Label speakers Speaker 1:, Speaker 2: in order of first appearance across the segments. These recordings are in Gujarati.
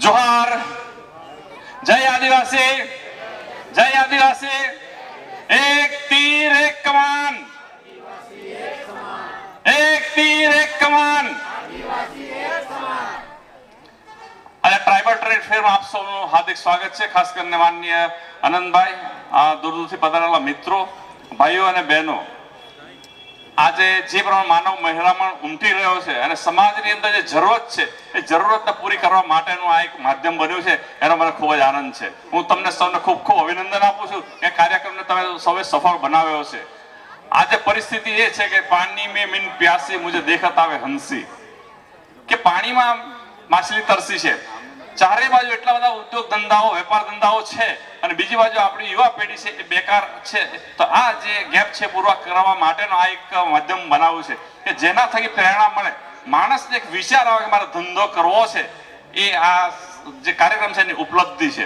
Speaker 1: जोहार, जय आदिवासी, जय आदिवासी। एक तीर एक कमान, एक तीर एक कमान। અને ટ્રાઇબલ ટ્રેડ ફેરમાં આપ સૌનું હાર્દિક સ્વાગત છે. ખાસ કરીને માનનીય આનંદભાઈ, આ દૂર દૂરથી પધારેલા મિત્રો, ભાઈઓ અને બહેનો, આજે જે પ્રમાણે માનવ મહેરામણ ઉમટી રહ્યો છે અને સમાજની અંદર જે જરૂરત છે એ જરૂરતને પૂરી કરવા માટેનું આ એક માધ્યમ બન્યું છે, એનો મને ખૂબ જ આનંદ છે. હું તમને સૌને ખૂબ ખૂબ અભિનંદન આપું છું કે કાર્યક્રમને તમે સૌએ સફળ બનાવ્યો છે. આજે પરિસ્થિતિ એ છે કે પાણી મેં મીન પ્યાસી મુજે દેખત આવે હંસી, કે પાણીમાં માછલી તરસી છે. ચારે બાજુ એટલા બધા ઉદ્યોગ ધંધાઓ, વેપાર ધંધાઓ છે અને બીજી બાજુ આપણી યુવા પેઢી છે એ બેકાર છે. તો આ જે ગેપ છે પૂરવા કરવા માટેનો આ એક માધ્યમ બનાવ્યું છે કે જેના થકી પ્રેરણા મળે, માણસને એક વિચાર આવે કે મારે ધંધો કરવો છે. એ આ જે કાર્યક્રમ છે એની ઉપલબ્ધિ છે.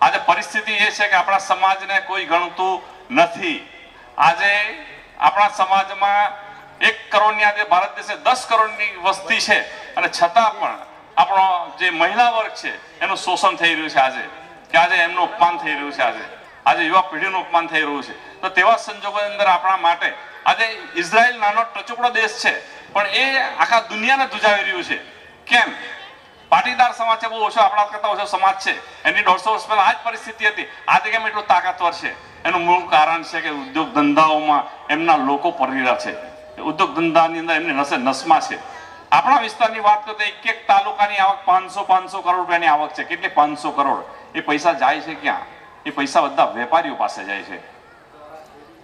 Speaker 1: આજે પરિસ્થિતિ એ છે કે આપણા સમાજને કોઈ ગણતું નથી. આજે આપણા સમાજમાં 1 કરોડની આજે ભારત દેશે 10 કરોડની વસ્તી છે અને છતાં પણ આપણો જે મહિલા વર્ગ છે એનું શોષણ થઈ રહ્યું છે. આજે એમનું અપમાન થઈ રહ્યું છે. આજે યુવા પેઢીનું અપમાન થઈ રહ્યું છે. તો તેવા સંજોગોની અંદર આપણા માટે આજે ઇઝરાયલ નાનો ટચુકડો દેશ છે પણ એ આખા દુનિયાને ધ્રુજાવી રહ્યું છે. કેમ? પાટીદાર સમાજ છે, બહુ ઓછો, આપણા કરતા ઓછો સમાજ છે. એની 150 વર્ષ પહેલા આ જ પરિસ્થિતિ હતી. આજે કેમ એટલું તાકાતવર છે? એનું મૂળ કારણ છે કે ઉદ્યોગ ધંધાઓમાં એમના લોકો પરેલા છે. ઉદ્યોગ ધંધાની અંદર એમની નસે નસમાં છે. આપણા વિસ્તારની વાત કરીએ તો એક તાલુકાની આવક 500 કરોડ રૂપિયાની આવક છે. કેટલી? 500 કરોડ. એ પૈસા જાય છે ક્યાં? એ પૈસા બધા વેપારીઓ પાસે જાય છે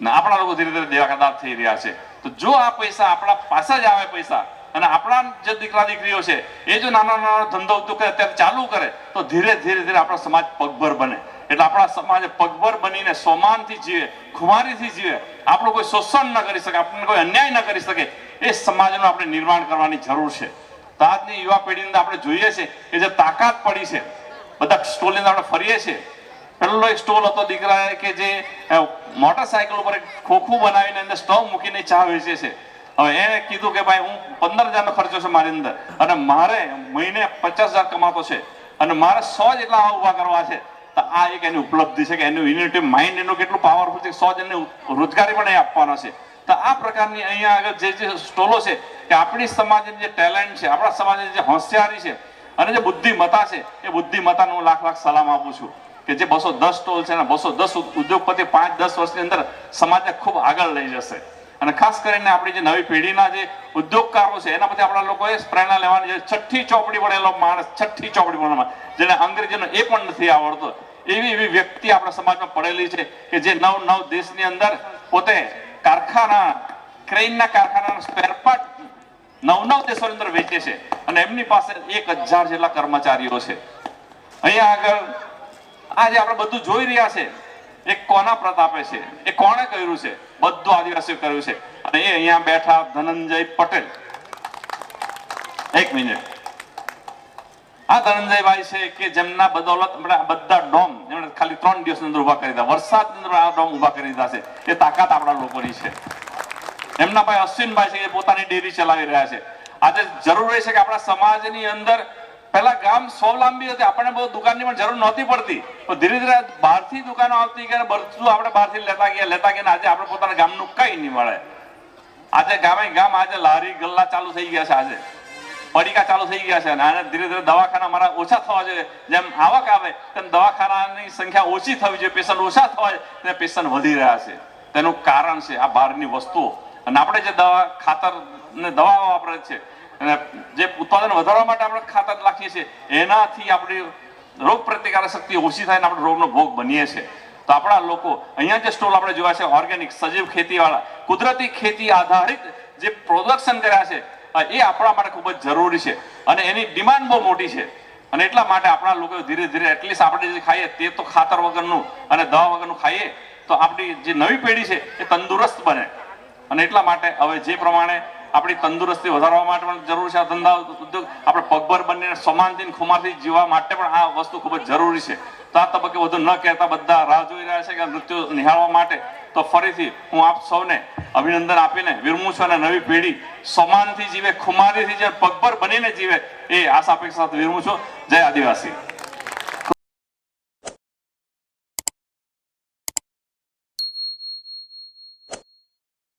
Speaker 1: ને આપણા લોકો ધીરે ધીરે દેવાદાર થઈ રહ્યા છે. તો જો આ પૈસા આપણા પાસે જ આવે પૈસા અને આપણા જે દીકરા દીકરીઓ છે એ જો નાનો નાનો ધંધો ઉદ્યોગ કરે અત્યારે ચાલુ કરે તો ધીરે ધીરે આપણો સમાજ પગભર બને. એટલે આપણા સમાજ પગભર બનીને સોમાનથી જીવે, ખુમારીથી જીવે, આપણું કોઈ શોષણ ન કરી શકે, આપણને કોઈ અન્યાય ન કરી શકે, એ સમાજનું આપણે નિર્માણ કરવાની જરૂર છે. તો આજની યુવા પેઢીની અંદર આપણે જોઈએ છે કે જે તાકાત પડી છે, બધા સ્ટોલની અંદર આપણે ફરીએ છીએ. પહેલો એક સ્ટોલ હતો દીકરા કે જે મોટરસાયકલ ઉપર એક ખોખું બનાવીને અંદર સ્ટવ મૂકીને ચા વેચે છે. હવે એને કીધું કે ભાઈ હું 15,000નો ખર્ચો છે મારી અંદર અને મારે મહિને 50,000 કમાતો છે અને મારે 100 જેટલા ઉભા કરવા છે. તો આ એક એની ઉપલબ્ધિ છે કે એનું યુનિટી માઇન્ડ એનું કેટલું પાવરફુલ છે. 100 જણને રોજગારી પણ એ આપવાના છે. તો આ પ્રકારની અહીંયા આગળ જે સ્ટોલો છે કે આપણી સમાજની જે ટેલેન્ટ છે, આપણા સમાજની જે હોશિયારી છે અને જે બુદ્ધિમત્તા છે, એ બુદ્ધિમત્તાને હું લાખ સલામ આપું છું કે જે 210 સ્ટોલ છે ને 210 ઉદ્યોગપતિ 5-10 વર્ષની અંદર સમાજને ખૂબ આગળ લઈ જશે. અને ખાસ કરીને આપણી જે નવી પેઢીના જે ઉદ્યોગકારો છે એના પછી આપણા લોકોએ પ્રેરણા લેવાની છે. 6ઠ્ઠી ચોપડી ભણેલો માણસ, 6ઠ્ઠી ચોપડી ભણવામાં જેને અંગ્રેજીનો એ પણ નથી આવડતો, એવી વ્યક્તિ આપણા સમાજમાં પડેલી છે કે જે નવ દેશની અંદર પોતે કારખાના, ક્રેઇનના કારખાનાના સ્પેર પાર્ટ 9 દેશોની અંદર વેચે છે અને એમની પાસે 1000 જેટલા કર્મચારીઓ છે. અહીંયા આગળ આજે આપણે બધું જોઈ રહ્યા છે એ કોના પ્રતાપે છે? એ કોણે કર્યું છે? બધું આદિવાસીઓ કર્યું છે. અને એ અહીંયા બેઠા ધનંજય પટેલ, 1 મિનિટ, આ ધનંજયભાઈ છે કે જેમના બદૌલત બધા ડોમ એમણે ખાલી 3 દિવસની અંદર ઉભા કરી દીધા. વરસાદની અંદર આ ડોમ ઉભા કરી દીધા છે. એ તાકાત આપણા લોકોની છે. એમના ભાઈ અશ્વિનભાઈ છે એ પોતાની ડેરી ચલાવી રહ્યા છે. આજે જરૂર એ છે કે આપણા સમાજની અંદર પહેલા ગામ સ્વાવલંબી હતી, આપણને બહુ દુકાનની પણ જરૂર નહોતી પડતી, તો ધીરે ધીરે બહારથી દુકાનો આવતી ગયા, બધું આપણે બહારથી લેતા ગયા. આજે આપણે પોતાના ગામનું કઈ નહીં મળે. આજે ગામ આજે લારી ગલ્લા ચાલુ થઈ ગયા છે, આજે પડીકા ચાલુ થઈ ગયા છે અને ધીરે ધીરે દવાખાના મારા ઓછા થવા જોઈએ. જેમ આવક આવે તેમ દવાખાનાની સંખ્યા ઓછી થવી જોઈએ, પેશન્ટ ઓછા થવા જોઈએ, તેમ પેશન્ટ વધી રહ્યા છે. તેનું કારણ છે આ બહારની વસ્તુઓ. અને આપણે જે ખાતર ને દવાઓ વાપરે છે અને જે ઉત્પાદન વધારવા માટે આપણે ખાતર નાખીએ છીએ એનાથી આપણી રોગ પ્રતિકારક શક્તિ ઓછી થાય અને આપણે રોગનો ભોગ બનીએ છીએ. તો આપણા લોકો અહીંયા જે સ્ટોલ આપણે જોયા છે ઓર્ગેનિક, સજીવ ખેતીવાળા, કુદરતી ખેતી આધારિત જે પ્રોડક્શન કર્યા છે એ આપણા માટે ખૂબ જ જરૂરી છે અને એની ડિમાન્ડ બહુ મોટી છે. અને એટલા માટે આપણા લોકો ધીરે ધીરે એટલીસ્ટ આપણે જે ખાઈએ તે તો ખાતર વગરનું અને દવા વગરનું ખાઈએ તો આપણી જે નવી પેઢી છે એ તંદુરસ્ત બને. અને એટલા માટે હવે જે પ્રમાણે આપણી તંદુરસ્તી વધારવા માટે પણ જરૂર છે. આ ધંધા ઉદ્યોગ આપણે પગભર બનીને સમાનથી ખુમારથી જીવવા માટે પણ આ વસ્તુ ખૂબ જ જરૂરી છે. તો આ તબક્કે વધુ ન કહેતા બધા રાહ જોઈ રહ્યા છે કે નૃત્યો નિહાળવા માટે. તો ફરીથી હું આપ સૌને અભિનંદન આપીને વિરમું છું અને નવી પેઢી સમાનથી જીવે, ખુમારીથી જે પગભર બનીને જીવે એ આશા અપેક્ષા સાથે વિરમું છું. જય આદિવાસી.